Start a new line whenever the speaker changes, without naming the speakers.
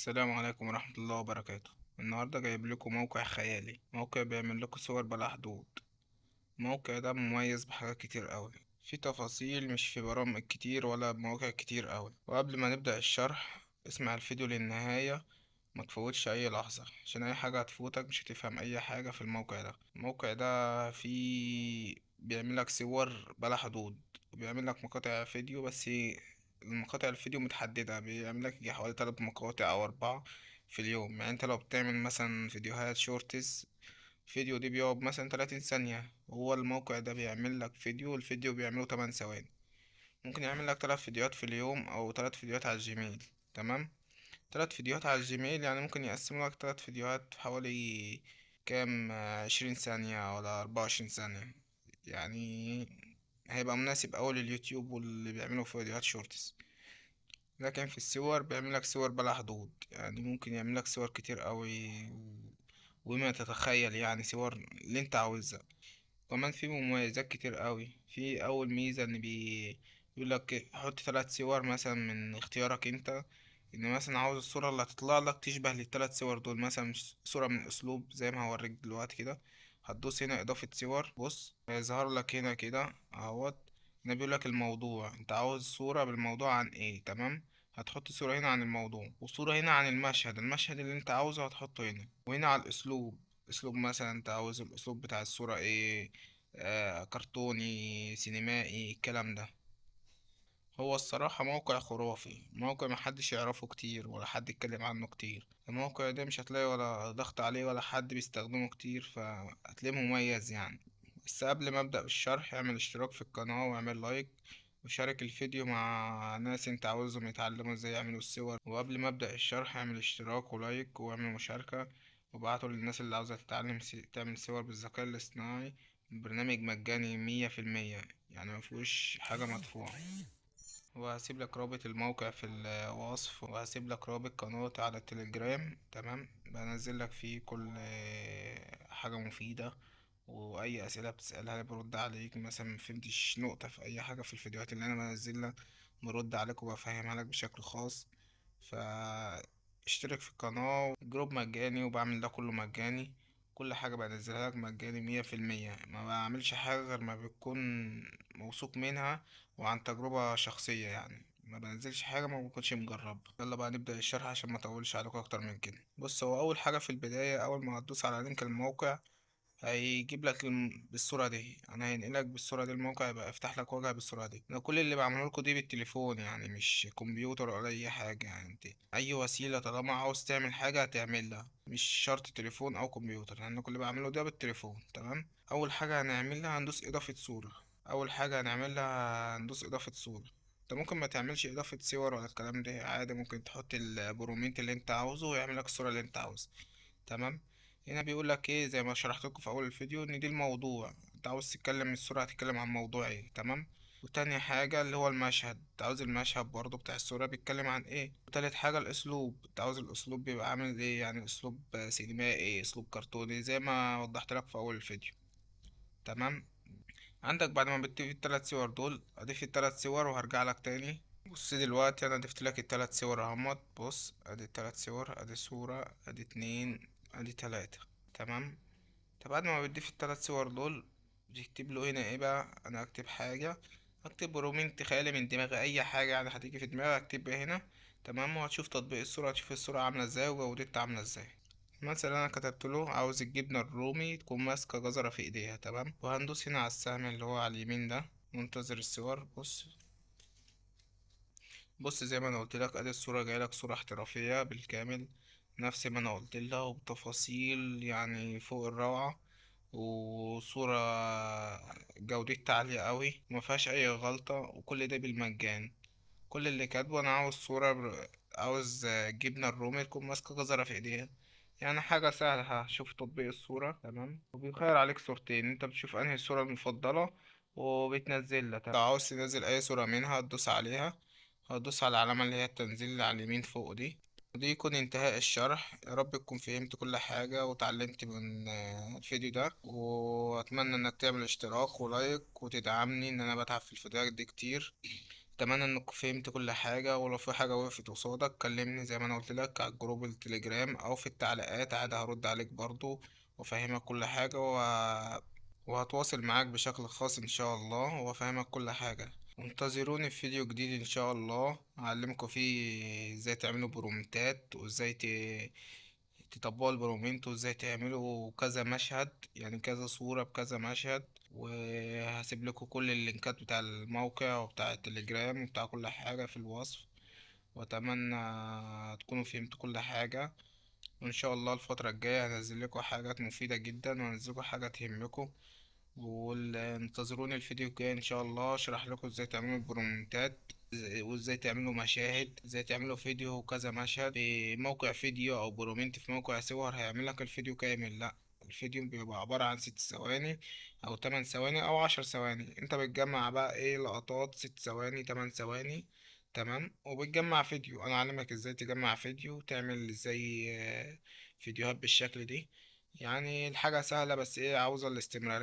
السلام عليكم ورحمة الله وبركاته. النهاردة جايب لكم موقع خيالي، موقع بيعمل لكم صور بلا حدود. الموقع ده مميز بحاجات كتير قوي، في تفاصيل مش في برامج كتير ولا بمواقع كتير قوي. وقبل ما نبدأ الشرح اسمع الفيديو للنهاية، ما تفوتش اي لحظة عشان اي حاجة هتفوتك مش هتفهم اي حاجة في الموقع ده. الموقع ده فيه بيعمل لك صور بلا حدود، وبيعمل لك مقاطع فيديو بس. المقاطع الفيديو متحددة، بيعمل لك يجي حوالي 3 مقاطع او 4 في اليوم. يعني انت لو بتعمل مثلا فيديوهات شورتس، فيديو دي بيقعد مثلا 30 ثانية، هو الموقع ده بيعمل لك الفيديو بيعمله 8 ثواني. ممكن يعمل لك 3 فيديوهات في اليوم او 3 فيديوهات على الجيميل. تمام. 3 فيديوهات على الجيميل يعني ممكن يقسموا لك 3 فيديوهات في حوالي كام، 20 ثانية ولا 24 ثانية. يعني هيبقى مناسب أوي لليوتيوب واللي بيعملوا فيديوهات شورتس. لكن في الصور بيعمل لك صور بلا حدود، يعني ممكن يعمل لك صور كتير أوي وما تتخيل، يعني صور اللي انت عاوزها. كمان في مميزات كتير قوي. في اول ميزه ان بيقول لك حط 3 صور مثلا من اختيارك انت، ان مثلا عاوز الصوره اللي هتطلع لك تشبه لل3 صور دول. مثلا صوره من اسلوب زي ما هوريك دلوقتي كده. هتدوس هنا اضافه صور، بص هيظهر لك هنا كده اهوت. هنا بيقول لك الموضوع، انت عاوز صوره بالموضوع عن ايه. تمام. هتحط صورة هنا عن الموضوع، وصورة هنا عن المشهد اللي انت عاوزه هتحطه هنا. وهنا على الاسلوب، اسلوب مثلا انت عاوز الاسلوب بتاع الصورة ايه، كرتوني سينمائي الكلام ده. هو الصراحة موقع خرافي، موقع محدش يعرفه كتير ولا حد يتكلم عنه كتير. الموقع ده مش هتلاقي ولا ضغط عليه ولا حد بيستخدمه كتير، فهتلاقيه مميز يعني. بس قبل ما أبدأ بالشرح اعمل اشتراك في القناة واعمل لايك، وشارك الفيديو مع ناس انت عاوزهم يتعلموا ازاي يعملوا الصور. وقبل ما أبدأ الشرح اعمل اشتراك ولايك واعمل مشاركة، وابعته للناس اللي عاوزة تتعلم تعمل صور بالذكاء الاصطناعي. برنامج مجاني 100%، يعني مفيهوش حاجة مدفوعة. وهسيب لك رابط الموقع في الوصف، وهسيب لك رابط قناتي على التليجرام. تمام. بنزل لك فيه كل حاجة مفيدة، واي اسئلة بتسألها برد عليك. مثلا مفهمتش نقطة في اي حاجة في الفيديوهات اللي انا بنزلها، برد عليك وبفهمها لك بشكل خاص. فاشترك في القناة، جروب مجاني وبعمل ده كله مجاني. كل حاجة بنزلها لك مجاني 100%. ما بعملش حاجة غير ما بتكون موثوق منها وعن تجربة شخصية، يعني ما بنزلش حاجة ما بكونش مجرب. يلا بقى نبدأ الشرح عشان ما اطولش عليكم اكتر من كده. بص، هو اول حاجة في البداية، اول ما هتدوس على لينك الموقع هيجيب لك بالصورة دي. انا هينقلك بالصورة دي الموقع، يبقى افتح لك واجهة بالصورة دي. انا كل اللي بعمله لكم دي بالتليفون، يعني مش كمبيوتر ولا اي حاجة. يعني انت اي وسيلة طالما عاوز تعمل حاجة هتعملها، مش شرط تليفون او كمبيوتر. يعني كل اللي بعمله ده بالتليفون. تمام. اول حاجة هنعملها هندوس اضافة صورة. اول حاجة هنعملها هندوس اضافة صورة. انت ممكن ما تعملش اضافة صور ولا الكلام ده عادي، ممكن تحط البروميت اللي انت عاوزه ويعمل لك الصورة اللي انت عاوزها. تمام. هنا بيقول لك ايه، زي ما شرحت لكم في اول الفيديو، ان دي الموضوع. انت عاوز تتكلم الصورة هتتكلم عن موضوع ايه. تمام. وتاني حاجة اللي هو المشهد، انت عاوز المشهد برضو بتاع الصورة بيتكلم عن ايه. وتالت حاجة الاسلوب، انت عاوز الاسلوب بيبقى عامل ايه، يعني اسلوب سينمائي اسلوب كرتوني زي ما وضحت لك في اول الفيديو. تمام. عندك بعد ما بتضيف ال3 صور دول، اضيف ال3 صور وهرجع لك تاني. بص دلوقتي انا ضفت لك ال3 صور اهمت. بص ادي ال3 صور، ادي صورة، ادي اتنين، ادي تلاتة. تمام. طب بعد ما بتضيف ال3 صور دول، بتكتب له هنا ايه بقى. انا اكتب حاجة، اكتب رومين خيالي من دماغي، اي حاجة يعني هتيجي في دماغي اكتبها هنا. تمام. وهتشوف تطبيق الصورة، هتشوف الصورة عاملة ازاي وجودتها عاملة ازاي. مثلا انا كتبت له عاوز الجبنة الرومي تكون ماسكة جزرة في ايديها. تمام. وهندوس هنا على السهم اللي هو على اليمين ده، منتظر الصور. بص، بص زي ما انا قلت لك، ادي الصورة جاية لك صورة احترافية بالكامل، نفس ما انا قلت لها، وبتفاصيل يعني فوق الروعة. وصورة جودتها عالية قوي وما فيهاش اي غلطة، وكل ده بالمجان. كل اللي كاتبه انا عاوز عاوز جبنة الرومي تكون ماسكة جزرة في ايديها. يعني حاجة سهلة. هشوف تطبيق الصورة. تمام. وبيخير عليك صورتين، انت بتشوف انهي الصورة المفضلة وبتنزل لك. لو عاوز تنزل اي صورة منها تدوس عليها، هتدوس على العلامة اللي هي التنزيل اللي على اليمين فوق دي. ودي يكون انتهاء الشرح. يا رب تكون فهمت كل حاجة وتعلمت من الفيديو ده. وأتمنى إنك تعمل اشتراك ولايك وتدعمني، إن أنا بتعب في الفيديوهات دي كتير. اتمنى انك فهمت كل حاجة، ولو في حاجة وقفت قصادك كلمني زي ما انا قلت لك على الجروب التليجرام او في التعليقات عادي، هرد عليك برضو وافهمك كل حاجة وهتواصل معاك بشكل خاص ان شاء الله وافهمك كل حاجة. انتظروني في فيديو جديد ان شاء الله اعلمكم فيه ازاي تعملوا برومتات، وازاي تطبقوا البرومنت، وازاي تعملوا كذا مشهد، يعني كذا صورة بكذا مشهد. وهسيب لكم كل اللينكات بتاع الموقع وبتاع التليجرام وبتاع كل حاجة في الوصف. واتمنى تكونوا فهمتوا كل حاجة، وان شاء الله الفترة الجاية هنزل لكم حاجات مفيدة جدا وهنزل لكم حاجة تهمكم. وانتظروني الفيديو الجاي ان شاء الله اشرح لكم ازاي تعملوا البرومنتات، وازاي تعملوا مشاهد، ازاي تعملوا فيديو كذا مشهد في موقع فيديو او برومنت في موقع صور هيعمل لك الفيديو كامل. لا، الفيديو بيبقى عبارة عن 6 ثواني او 8 ثواني او 10 ثواني، انت بتجمع بقى ايه لقطات 6 ثواني 8 ثواني. تمام، وبتجمع فيديو. انا اعلمك ازاي تجمع فيديو، تعمل ازاي فيديوهات بالشكل دي. يعني الحاجة سهلة، بس ايه، عاوزة الاستمرارية.